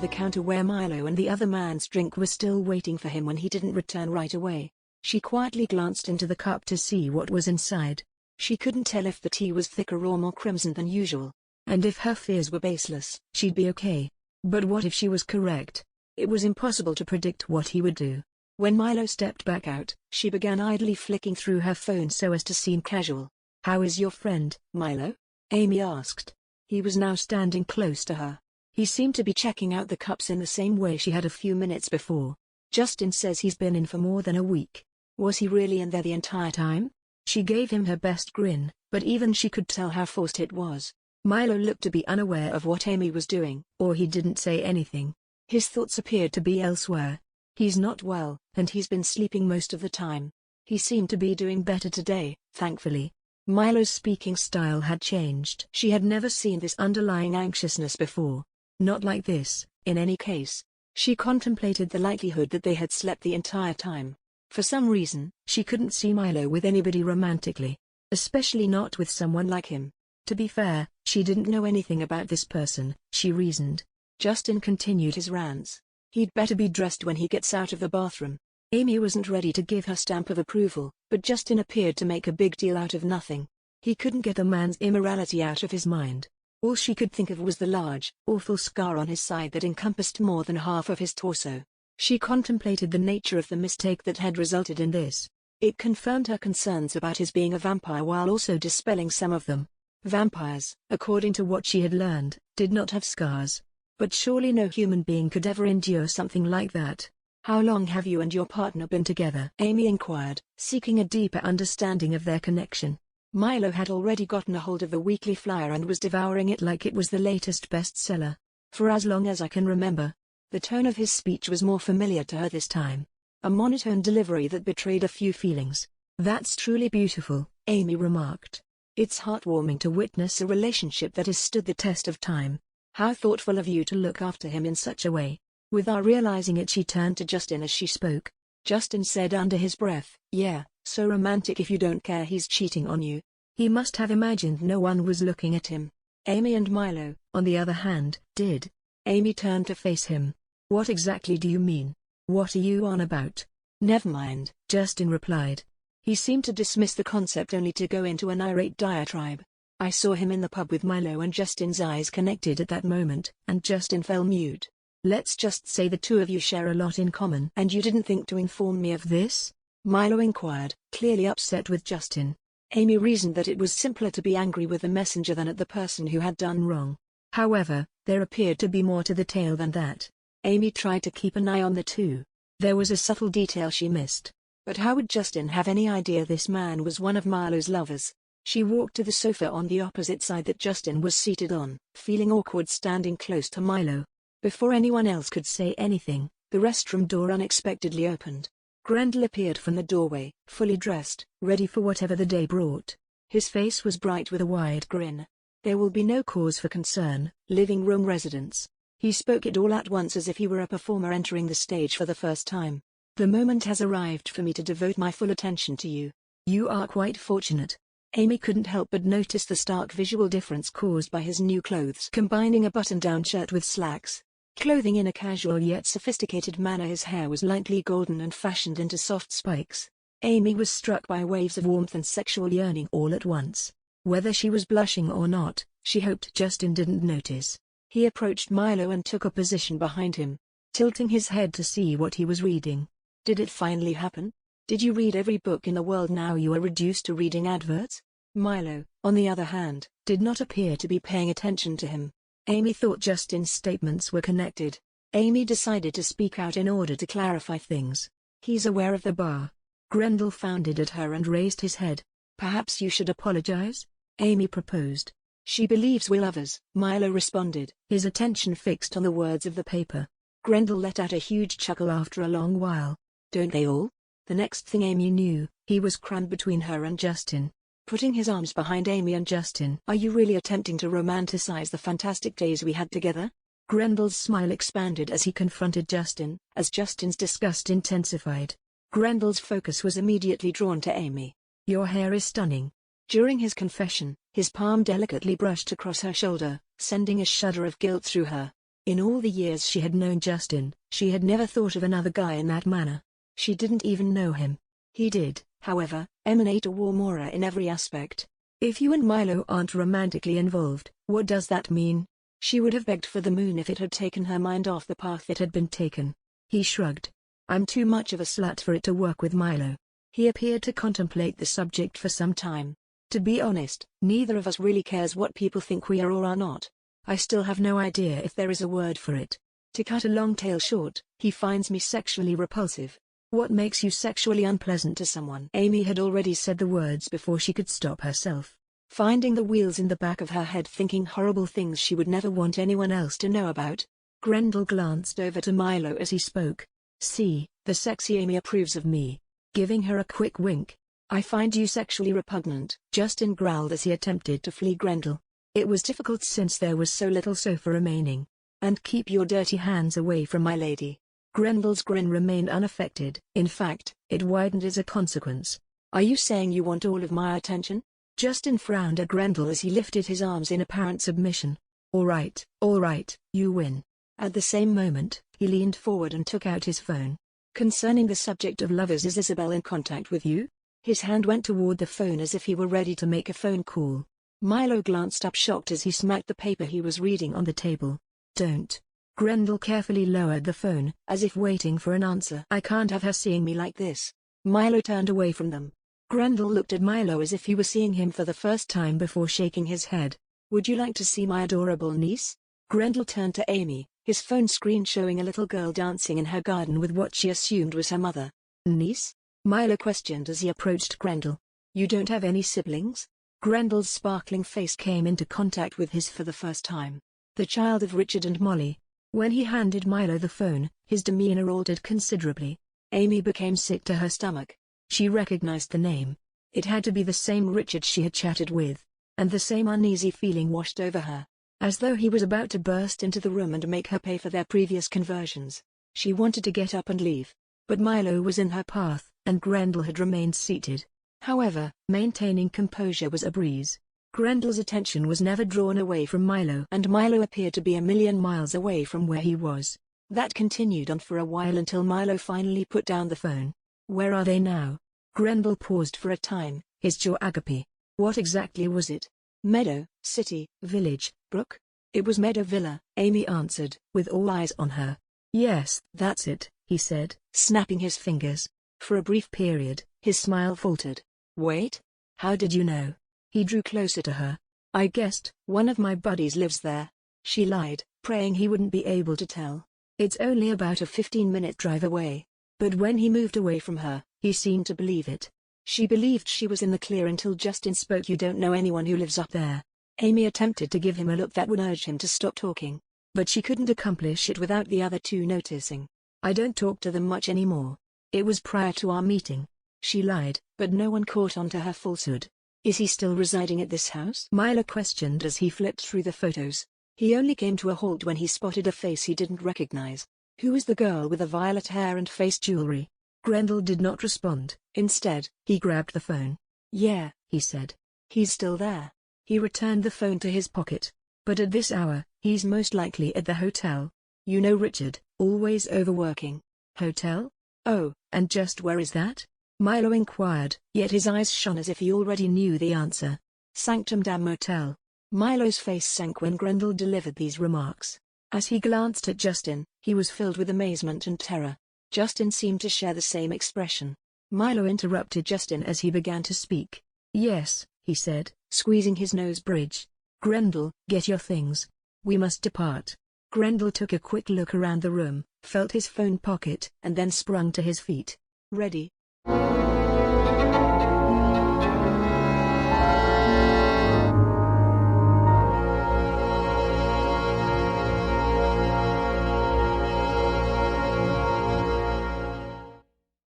the counter where Milo and the other man's drink were still waiting for him when he didn't return right away. She quietly glanced into the cup to see what was inside. She couldn't tell if the tea was thicker or more crimson than usual. And if her fears were baseless, she'd be okay. But what if she was correct? It was impossible to predict what he would do. When Milo stepped back out, she began idly flicking through her phone so as to seem casual. "How is your friend, Milo?" Amy asked. He was now standing close to her. He seemed to be checking out the cups in the same way she had a few minutes before. "Justin says he's been in for more than a week. Was he really in there the entire time?" She gave him her best grin, but even she could tell how forced it was. Milo looked to be unaware of what Amy was doing, or he didn't say anything. His thoughts appeared to be elsewhere. "He's not well, and he's been sleeping most of the time. He seemed to be doing better today, thankfully." Milo's speaking style had changed. She had never seen this underlying anxiousness before. Not like this, in any case. She contemplated the likelihood that they had slept the entire time. For some reason, she couldn't see Milo with anybody romantically. Especially not with someone like him. To be fair, she didn't know anything about this person, she reasoned. Justin continued his rants. He'd better be dressed when he gets out of the bathroom. Amy wasn't ready to give her stamp of approval, but Justin appeared to make a big deal out of nothing. He couldn't get the man's immorality out of his mind. All she could think of was the large, awful scar on his side that encompassed more than half of his torso. She contemplated the nature of the mistake that had resulted in this. It confirmed her concerns about his being a vampire while also dispelling some of them. Vampires, according to what she had learned, did not have scars. But surely no human being could ever endure something like that. "How long have you and your partner been together?" Amy inquired, seeking a deeper understanding of their connection. Milo had already gotten a hold of the weekly flyer and was devouring it like it was the latest bestseller. "For as long as I can remember." The tone of his speech was more familiar to her this time. A monotone delivery that betrayed a few feelings. "That's truly beautiful," Amy remarked. "It's heartwarming to witness a relationship that has stood the test of time. How thoughtful of you to look after him in such a way." Without realizing it, she turned to Justin as she spoke. Justin said under his breath, "Yeah, so romantic if you don't care he's cheating on you." He must have imagined no one was looking at him. Amy and Milo, on the other hand, did. Amy turned to face him. "What exactly do you mean? What are you on about?" "Never mind," Justin replied. He seemed to dismiss the concept only to go into an irate diatribe. "I saw him in the pub with Milo," and Justin's eyes connected at that moment, and Justin fell mute. "Let's just say the two of you share a lot in common." "And you didn't think to inform me of this?" Milo inquired, clearly upset with Justin. Amy reasoned that it was simpler to be angry with the messenger than at the person who had done wrong. However, there appeared to be more to the tale than that. Amy tried to keep an eye on the two. There was a subtle detail she missed. But how would Justin have any idea this man was one of Milo's lovers? She walked to the sofa on the opposite side that Justin was seated on, feeling awkward standing close to Milo. Before anyone else could say anything, the restroom door unexpectedly opened. Grendel appeared from the doorway, fully dressed, ready for whatever the day brought. His face was bright with a wide grin. "There will be no cause for concern, living room residents." He spoke it all at once as if he were a performer entering the stage for the first time. "The moment has arrived for me to devote my full attention to you. You are quite fortunate." Amy couldn't help but notice the stark visual difference caused by his new clothes. Combining a button-down shirt with slacks. Clothing in a casual yet sophisticated manner, his hair was lightly golden and fashioned into soft spikes. Amy was struck by waves of warmth and sexual yearning all at once. Whether she was blushing or not, she hoped Justin didn't notice. He approached Milo and took a position behind him, tilting his head to see what he was reading. "Did it finally happen? Did you read every book in the world now you are reduced to reading adverts?" Milo, on the other hand, did not appear to be paying attention to him. Amy thought Justin's statements were connected. Amy decided to speak out in order to clarify things. "He's aware of the bar." Grendel frowned at her and raised his head. "Perhaps you should apologize?" Amy proposed. "She believes we're lovers," Milo responded, his attention fixed on the words of the paper. Grendel let out a huge chuckle after a long while. "Don't they all?" The next thing Amy knew, he was crammed between her and Justin. Putting his arms behind Amy and Justin. "Are you really attempting to romanticize the fantastic days we had together?" Grendel's smile expanded as he confronted Justin, as Justin's disgust intensified. Grendel's focus was immediately drawn to Amy. "Your hair is stunning." During his confession, his palm delicately brushed across her shoulder, sending a shudder of guilt through her. In all the years she had known Justin, she had never thought of another guy in that manner. She didn't even know him. He did, however, emanate a warm aura in every aspect. If you and Milo aren't romantically involved, what does that mean? She would have begged for the moon if it had taken her mind off the path it had been taken. He shrugged. I'm too much of a slut for it to work with Milo. He appeared to contemplate the subject for some time. To be honest, neither of us really cares what people think we are or are not. I still have no idea if there is a word for it. To cut a long tale short, he finds me sexually repulsive. What makes you sexually unpleasant to someone? Amy had already said the words before she could stop herself, finding the wheels in the back of her head thinking horrible things she would never want anyone else to know about. Grendel glanced over to Milo as he spoke. See, the sexy Amy approves of me. Giving her a quick wink. I find you sexually repugnant, Justin growled as he attempted to flee Grendel. It was difficult since there was so little sofa remaining. And keep your dirty hands away from my lady. Grendel's grin remained unaffected. In fact, it widened as a consequence. Are you saying you want all of my attention? Justin frowned at Grendel as he lifted his arms in apparent submission. All right, you win. At the same moment, he leaned forward and took out his phone. Concerning the subject of lovers, is Isabel in contact with you? His hand went toward the phone as if he were ready to make a phone call. Milo glanced up shocked as he smacked the paper he was reading on the table. Don't. Grendel carefully lowered the phone, as if waiting for an answer. I can't have her seeing me like this. Milo turned away from them. Grendel looked at Milo as if he were seeing him for the first time before shaking his head. Would you like to see my adorable niece? Grendel turned to Amy, his phone screen showing a little girl dancing in her garden with what she assumed was her mother. Niece? Milo questioned as he approached Grendel. You don't have any siblings? Grendel's sparkling face came into contact with his for the first time. The child of Richard and Molly. When he handed Milo the phone, his demeanor altered considerably. Amy became sick to her stomach. She recognized the name. It had to be the same Richard she had chatted with. And the same uneasy feeling washed over her, as though he was about to burst into the room and make her pay for their previous conversions. She wanted to get up and leave, but Milo was in her path, and Grendel had remained seated. However, maintaining composure was a breeze. Grendel's attention was never drawn away from Milo, and Milo appeared to be a million miles away from where he was. That continued on for a while until Milo finally put down the phone. Where are they now? Grendel paused for a time, his jaw agape. What exactly was it? Meadow, city, village, brook? It was Meadow Villa, Amy answered, with all eyes on her. Yes, that's it, he said, snapping his fingers. For a brief period, his smile faltered. Wait? How did you know? He drew closer to her. I guessed, one of my buddies lives there. She lied, praying he wouldn't be able to tell. It's only about a 15-minute drive away. But when he moved away from her, he seemed to believe it. She believed she was in the clear until Justin spoke. You don't know anyone who lives up there. Amy attempted to give him a look that would urge him to stop talking, but she couldn't accomplish it without the other two noticing. I don't talk to them much anymore. It was prior to our meeting. She lied, but no one caught on to her falsehood. Is he still residing at this house? Milo questioned as he flipped through the photos. He only came to a halt when he spotted a face he didn't recognize. Who was the girl with the violet hair and face jewelry? Grendel did not respond. Instead, he grabbed the phone. Yeah, he said. He's still there. He returned the phone to his pocket. But at this hour, he's most likely at the hotel. You know Richard, always overworking. Hotel? Oh, and just where is that? Milo inquired, yet his eyes shone as if he already knew the answer. Sanctum Dam Motel. Milo's face sank when Grendel delivered these remarks. As he glanced at Justin, he was filled with amazement and terror. Justin seemed to share the same expression. Milo interrupted Justin as he began to speak. Yes, he said, squeezing his nose bridge. Grendel, get your things. We must depart. Grendel took a quick look around the room, felt his phone pocket, and then sprung to his feet. Ready?